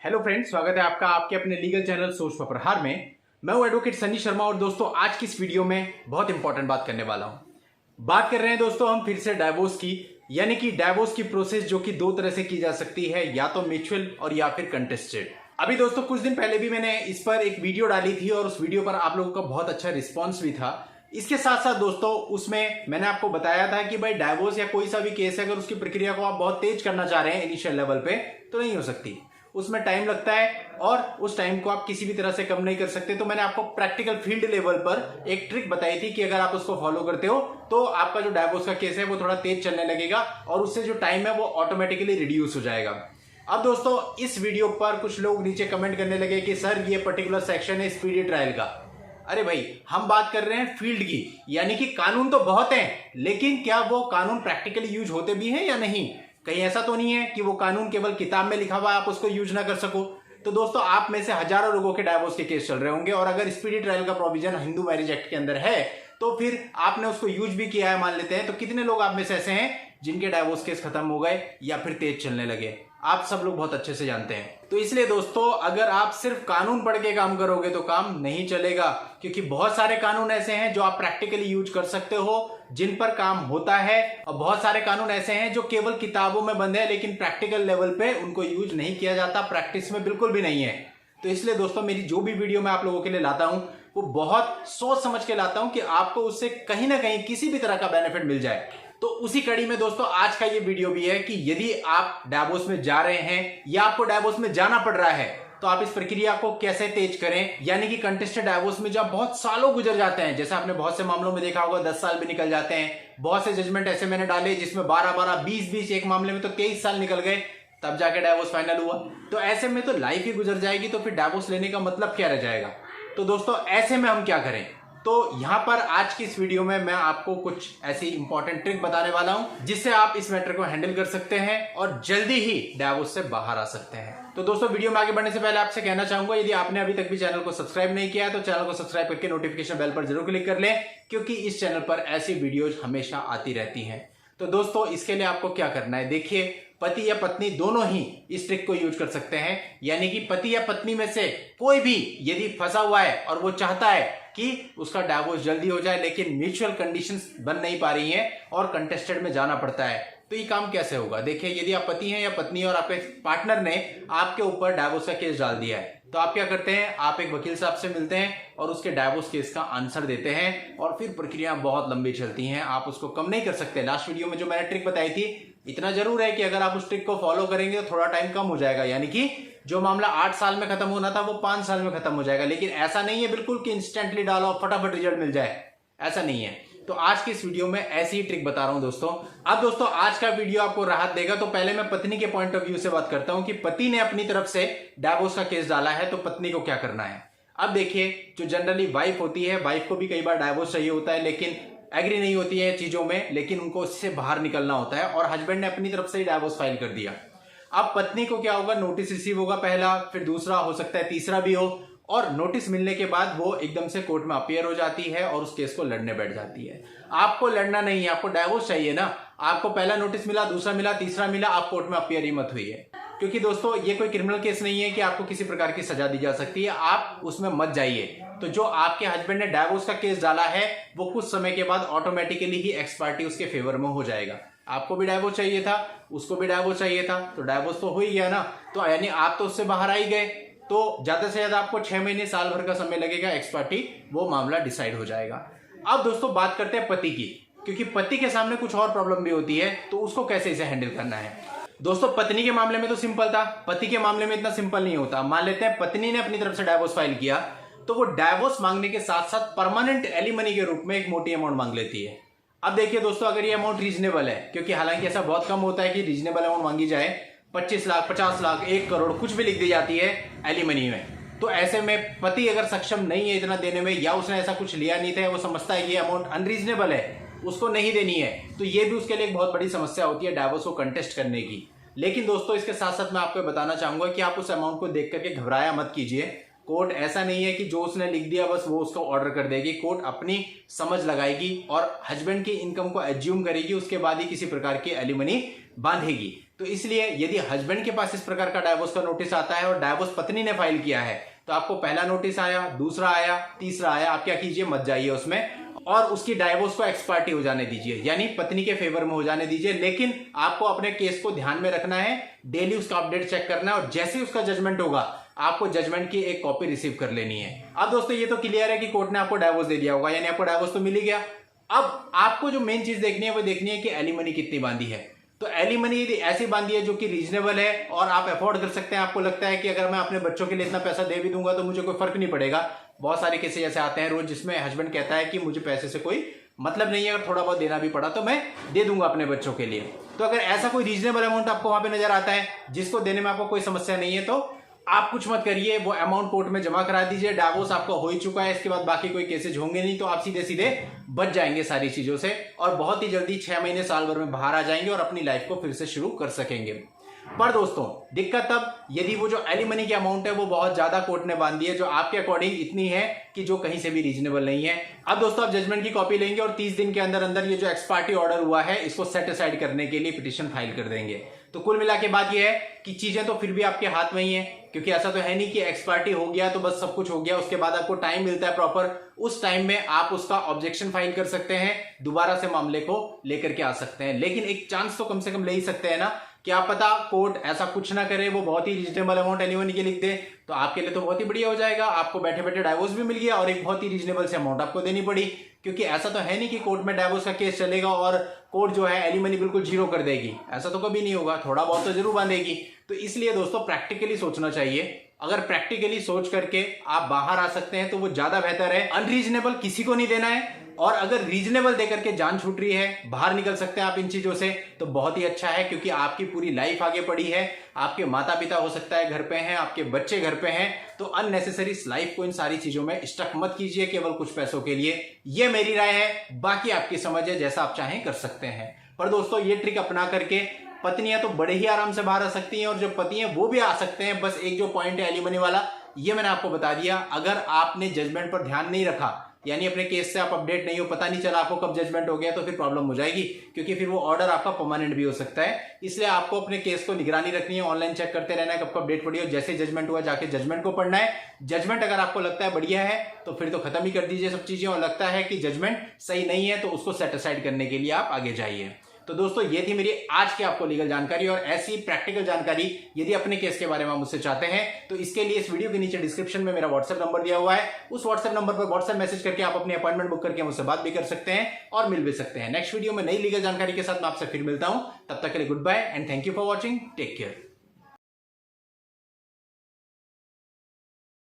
Hello friends, स्वागत है आपका आपके अपने लीगल चैनल सोच पर प्रहार में। मैं हूं एडवोकेट सनी शर्मा और दोस्तों आज की इस वीडियो में बहुत इंपॉर्टेंट बात करने वाला हूं। बात कर रहे हैं दोस्तों हम फिर से डाइवोर्स की, यानी कि डाइवोर्स की प्रोसेस जो कि दो तरह से की जा सकती है, या तो म्यूचुअल और या फिर कंटेस्टेड। अभी दोस्तों कुछ दिन पहले भी मैंने इस पर एक वीडियो डाली थी और उस वीडियो पर आप लोगों का बहुत अच्छा रिस्पॉन्स भी था। इसके साथ साथ दोस्तों उसमें मैंने आपको बताया था कि भाई डाइवोर्स या कोई सा भी केस है, अगर उसकी प्रक्रिया को आप बहुत तेज करना चाह रहे हैं इनिशियल लेवल पे, तो नहीं हो सकती। उसमें टाइम लगता है और उस टाइम को आप किसी भी तरह से कम नहीं कर सकते। तो मैंने आपको प्रैक्टिकल फील्ड लेवल पर एक ट्रिक बताई थी कि अगर आप उसको फॉलो करते हो तो आपका जो डाइवोर्स का केस है वो थोड़ा तेज चलने लगेगा और उससे जो टाइम है वो ऑटोमेटिकली रिड्यूस हो जाएगा। अब दोस्तों इस वीडियो पर कुछ लोग नीचे कमेंट करने लगे कि सर ये पर्टिकुलर सेक्शन है स्पीडी ट्रायल का। अरे भाई, हम बात कर रहे हैं फील्ड की, यानी कि कानून तो बहुत हैं, लेकिन क्या वो कानून प्रैक्टिकली यूज होते भी हैं या नहीं? कहीं ऐसा तो नहीं है कि वो कानून केवल किताब में लिखा हुआ है, आप उसको यूज ना कर सको। तो दोस्तों आप में से हजारों लोगों के डाइवोर्स के केस चल रहे होंगे और अगर स्पीडी ट्रायल का प्रोविजन हिंदू मैरिज एक्ट के अंदर है तो फिर आपने उसको यूज भी किया है मान लेते हैं, तो कितने लोग आप में से ऐसे हैं जिनके डाइवोर्स केस खत्म हो गए या फिर तेज चलने लगे? आप सब लोग बहुत अच्छे से जानते हैं। तो इसलिए दोस्तों अगर आप सिर्फ कानून पढ़ के काम करोगे तो काम नहीं चलेगा, क्योंकि बहुत सारे कानून ऐसे हैं जो आप प्रैक्टिकली यूज कर सकते हो, जिन पर काम होता है, और बहुत सारे कानून ऐसे हैं जो केवल किताबों में बंद है लेकिन प्रैक्टिकल लेवल पे उनको यूज नहीं किया जाता, प्रैक्टिस में बिल्कुल भी नहीं है। तो इसलिए दोस्तों मेरी जो भी वीडियो मैं आप लोगों के लिए लाता हूं वो बहुत सोच समझ के लाता हूं कि आपको उससे कहीं ना कहीं किसी भी तरह का बेनिफिट मिल जाए। तो उसी कड़ी में दोस्तों आज का ये वीडियो भी है कि यदि आप डाइवोर्स में जा रहे हैं या आपको डाइवोर्स में जाना पड़ रहा है तो आप इस प्रक्रिया को कैसे तेज करें, यानी कि कंटेस्टेड डाइवोर्स में जब बहुत सालों गुजर जाते हैं, जैसे आपने बहुत से मामलों में देखा होगा 10 साल भी निकल जाते हैं। बहुत से जजमेंट ऐसे मैंने डाले जिसमें 12-12, 20-20, एक मामले में तो 23 साल निकल गए, तब जाके डाइवोर्स फाइनल हुआ। तो ऐसे में तो लाइफ ही गुजर जाएगी, तो फिर डाइवोर्स लेने का मतलब क्या रह जाएगा? तो दोस्तों ऐसे में हम क्या करें? तो यहां पर आज की इस वीडियो में मैं आपको कुछ ऐसी इंपॉर्टेंट ट्रिक बताने वाला हूं जिससे आप इस मैटर को हैंडल कर सकते हैं और जल्दी ही डाइवोर्स से बाहर आ सकते हैं। तो दोस्तों वीडियो में आगे बढ़ने से पहले आपसे कहना चाहूंगा, यदि आपने अभी तक भी चैनल को सब्सक्राइब नहीं किया है तो चैनल को सब्सक्राइब करके नोटिफिकेशन बेल पर जरूर क्लिक कर लें, क्योंकि इस चैनल पर ऐसी वीडियोज हमेशा आती रहती हैं। तो दोस्तों इसके लिए आपको क्या करना है, देखिए पति या पत्नी दोनों ही इस ट्रिक को यूज कर सकते हैं, यानी कि पति या पत्नी में से कोई भी यदि फंसा हुआ है और वो चाहता है कि उसका डाइवोर्स जल्दी हो जाए लेकिन म्यूचुअल कंडीशंस बन नहीं पा रही हैं और कंटेस्टेड में जाना पड़ता है, तो ये काम कैसे होगा? देखिए यदि आप पति हैं या पत्नी और आपके पार्टनर ने आपके ऊपर डाइवोर्स का केस डाल दिया है, तो आप क्या करते हैं, आप एक वकील साहब से मिलते हैं और उसके डाइवोर्स केस का आंसर देते हैं और फिर प्रक्रिया बहुत लंबी चलती हैं, आप उसको कम नहीं कर सकते। लास्ट वीडियो में जो मैंने ट्रिक बताई थी, इतना जरूर है कि अगर आप उस ट्रिक को फॉलो करेंगे तो थोड़ा टाइम कम हो जाएगा, यानी कि जो मामला 8 साल में खत्म होना था वो 5 साल में खत्म हो जाएगा। लेकिन ऐसा नहीं है बिल्कुल कि इंस्टेंटली डालो फटाफट रिजल्ट मिल जाए, ऐसा नहीं है। तो आज की इस वीडियो में ऐसी ही ट्रिक बता रहा हूं दोस्तों। अब दोस्तों आज का वीडियो आपको राहत देगा, तो पहले मैं पत्नी के पॉइंट ऑफ व्यू से बात करता हूं कि पति ने अपनी तरफ से डाइवोर्स का केस डाला है तो पत्नी को क्या करना है। अब देखिए जो जनरली वाइफ होती है, वाइफ को भी कई बार डाइवोर्स चाहिए होता है लेकिन एग्री नहीं होती है चीजों में, लेकिन उनको इससे बाहर निकलना होता है और हस्बैंड ने अपनी तरफ से ही डाइवोर्स फाइल कर दिया। अब पत्नी को क्या होगा, नोटिस रिसीव होगा पहला, फिर दूसरा, हो सकता है तीसरा भी हो, और नोटिस मिलने के बाद वो एकदम से कोर्ट में अपीयर हो जाती है और उस केस को लड़ने बैठ जाती है। आपको लड़ना नहीं है, आपको डाइवोर्स चाहिए ना। आपको पहला नोटिस मिला, दूसरा मिला, तीसरा मिला, आप कोर्ट में अपीयर ही मत हुई है, क्योंकि दोस्तों ये कोई क्रिमिनल केस नहीं है कि आपको किसी प्रकार की सजा दी जा सकती है, आप उसमें मत जाइए। तो जो आपके हस्बैंड ने डाइवोर्स का केस डाला है वो कुछ समय के बाद ऑटोमेटिकली ही एक्सपार्टी उसके फेवर में हो जाएगा। आपको भी डाइवोर्स चाहिए था, उसको भी डाइवोर्स चाहिए था, तो डाइवोर्स तो हो ही गया ना। तो यानी आप तो उससे बाहर आ ही गए, तो ज्यादा से ज्यादा आपको 6 महीने साल भर का समय लगेगा, एक्सपार्टी वो मामला डिसाइड हो जाएगा। अब दोस्तों बात करते हैं पति की, क्योंकि पति के सामने कुछ और प्रॉब्लम भी होती है, तो उसको कैसे इसे हैंडल करना है। दोस्तों पत्नी के मामले में तो सिंपल था, पति के मामले में इतना सिंपल नहीं होता। मान लेते हैं पत्नी ने अपनी तरफ से डाइवोर्स फाइल किया, तो वो डाइवोर्स मांगने के साथ साथ परमानेंट एलिमनी के रूप में एक मोटी अमाउंट मांग लेती है। अब देखिए दोस्तों अगर ये अमाउंट रीजनेबल है, क्योंकि हालांकि ऐसा बहुत कम होता है कि रीजनेबल अमाउंट मांगी जाए, 25 लाख, 50 लाख, 1 करोड़ कुछ भी लिख दी जाती है एलिमनी में, तो ऐसे में पति अगर सक्षम नहीं है इतना देने में, या उसने ऐसा कुछ लिया नहीं था, वो समझता है कि ये अमाउंट अनरीजनेबल है, उसको नहीं देनी है, तो ये भी उसके लिए एक बहुत बड़ी समस्या होती है डाइवोर्स को कंटेस्ट करने की। लेकिन दोस्तों इसके साथ साथ मैं आपको बताना चाहूंगा कि आप उस अमाउंट को देख करके घबराया मत कीजिए। कोर्ट ऐसा नहीं है कि जो उसने लिख दिया बस वो उसको ऑर्डर कर देगी, कोर्ट अपनी समझ लगाएगी और हस्बैंड की इनकम को एज्यूम करेगी, उसके बाद ही किसी प्रकार की एलिमनी बांधेगी। तो इसलिए यदि हस्बैंड के पास इस प्रकार का डाइवोर्स का नोटिस आता है और डाइवोर्स पत्नी ने फाइल किया है, तो आपको पहला नोटिस आया, दूसरा आया, तीसरा आया, आप क्या कीजिए, मत जाइए उसमें और उसकी डाइवोर्स को एक्सपार्टी हो जाने दीजिए, यानी पत्नी के फेवर में हो जाने दीजिए। लेकिन आपको अपने केस को ध्यान में रखना है, डेली उसका अपडेट चेक करना है और जैसे ही उसका जजमेंट होगा आपको जजमेंट की एक कॉपी रिसीव कर लेनी है। अब दोस्तों ये तो क्लियर है कि कोर्ट ने आपको डाइवोर्स दे दिया होगा, यानी आपको डाइवोर्स तो मिल ही गया। अब आपको जो मेन चीज देखनी है वो देखनी है कि एलिमनी कितनी बांधी है। तो एलिमनी यदि ऐसी बांधी है जो कि रीजनेबल है और आप अफोर्ड कर सकते हैं, आपको लगता है कि अगर मैं अपने बच्चों के लिए इतना पैसा दे भी दूंगा तो मुझे कोई फर्क नहीं पड़ेगा। बहुत सारे केसेस ऐसे आते हैं रोज जिसमें हस्बैंड कहता है कि मुझे पैसे से कोई मतलब नहीं है, अगर थोड़ा बहुत देना भी पड़ा तो मैं दे दूंगा अपने बच्चों के लिए। तो अगर ऐसा कोई रीजनेबल अमाउंट आपको वहां पे नजर आता है जिसको देने में आपको कोई समस्या नहीं है, तो आप कुछ मत करिए, वो अमाउंट कोर्ट में जमा करा दीजिए। डाइवोर्स आपका हो ही चुका है, इसके बाद बाकी कोई केसेज होंगे नहीं, तो आप सीधे सीधे बच जाएंगे सारी चीजों से और बहुत ही जल्दी 6 महीने साल भर में बाहर आ जाएंगे और अपनी लाइफ को फिर से शुरू कर सकेंगे। पर दोस्तों दिक्कत तब यदि वो जो एलिमनी की अमाउंट है वो बहुत ज्यादा कोर्ट ने बांध दी है, जो आपके अकॉर्डिंग इतनी है कि जो कहीं से भी रीजनेबल नहीं है। अब दोस्तों आप जजमेंट की कॉपी लेंगे और 30 दिन के अंदर अंदर ये जो एक्सपार्टी ऑर्डर हुआ है इसको सेट असाइड करने के लिए पिटीशन फाइल कर देंगे। तो कुल मिला के बात ये है कि चीजें तो फिर भी आपके हाथ में ही है, क्योंकि ऐसा तो है नहीं कि एक्सपार्टी हो गया तो बस सब कुछ हो गया, उसके बाद आपको टाइम मिलता है प्रॉपर, उस टाइम में आप उसका ऑब्जेक्शन फाइल कर सकते हैं, दोबारा से मामले को लेकर के आ सकते हैं। लेकिन एक चांस तो कम से कम ले ही सकते हैं ना, क्या पता कोर्ट ऐसा कुछ ना करे, वो बहुत ही रीजनेबल अमाउंट एलिमनी के लिख दे, तो आपके लिए तो बहुत ही बढ़िया हो जाएगा, आपको बैठे बैठे डाइवोर्स भी मिल गया और एक बहुत ही रीजनेबल से अमाउंट आपको देनी पड़ी। क्योंकि ऐसा तो है नहीं कि कोर्ट में डाइवोर्स का केस चलेगा और कोर्ट जो है एलिमनी बिल्कुल जीरो कर देगी, ऐसा तो कभी नहीं होगा, थोड़ा बहुत तो जरूर बांधेगी। तो इसलिए दोस्तों प्रैक्टिकली सोचना चाहिए, अगर प्रैक्टिकली सोच करके आप बाहर आ सकते हैं तो वो ज्यादा बेहतर है। अनरीजनेबल किसी को नहीं देना है, और अगर रीजनेबल देकर के जान छूट रही है, बाहर निकल सकते हैं आप इन चीजों से, तो बहुत ही अच्छा है, क्योंकि आपकी पूरी लाइफ आगे पड़ी है, आपके माता पिता हो सकता है घर पे हैं, आपके बच्चे घर पे हैं, तो अननेसेसरी लाइफ को इन सारी चीजों में स्टक मत कीजिए केवल कुछ पैसों के लिए। ये मेरी राय है, बाकी आपकी समझ है, जैसा आप चाहें कर सकते हैं। पर दोस्तों ये ट्रिक अपना करके पत्नियां तो बड़े ही आराम से बाहर आ सकती हैं और जो पति हैं वो भी आ सकते हैं। बस एक जो पॉइंट है एलिमनी वाला, ये मैंने आपको बता दिया। अगर आपने जजमेंट पर ध्यान नहीं रखा, यानी अपने केस से आप अपडेट नहीं हो, पता नहीं चला आपको कब जजमेंट हो गया, तो फिर प्रॉब्लम हो जाएगी, क्योंकि फिर वो ऑर्डर आपका परमानेंट भी हो सकता है। इसलिए आपको अपने केस को निगरानी रखनी है, ऑनलाइन चेक करते रहना है कब कब अपडेट पड़ी हो, जैसे जजमेंट हुआ जाके जजमेंट को पढ़ना है। जजमेंट अगर आपको लगता है बढ़िया है तो फिर तो खत्म ही कर दीजिए सब चीजें, और लगता है कि जजमेंट सही नहीं है तो उसको सेट असाइड करने के लिए आप आगे जाइए। तो दोस्तों ये थी मेरी आज की आपको लीगल जानकारी, और ऐसी प्रैक्टिकल जानकारी यदि अपने केस के बारे में मुझसे चाहते हैं तो इसके लिए इस वीडियो के नीचे डिस्क्रिप्शन में मेरा व्हाट्सएप नंबर दिया हुआ है, उस व्हाट्सएप नंबर पर व्हाट्सएप मैसेज करके आप अपनी अपॉइंटमेंट बुक करके मुझसे बात भी कर सकते हैं और मिल भी सकते हैं। नेक्स्ट वीडियो में नई लीगल जानकारी के साथ मैं आपसे फिर मिलता हूं, तब तक के लिए good bye and thank you for watching, take care.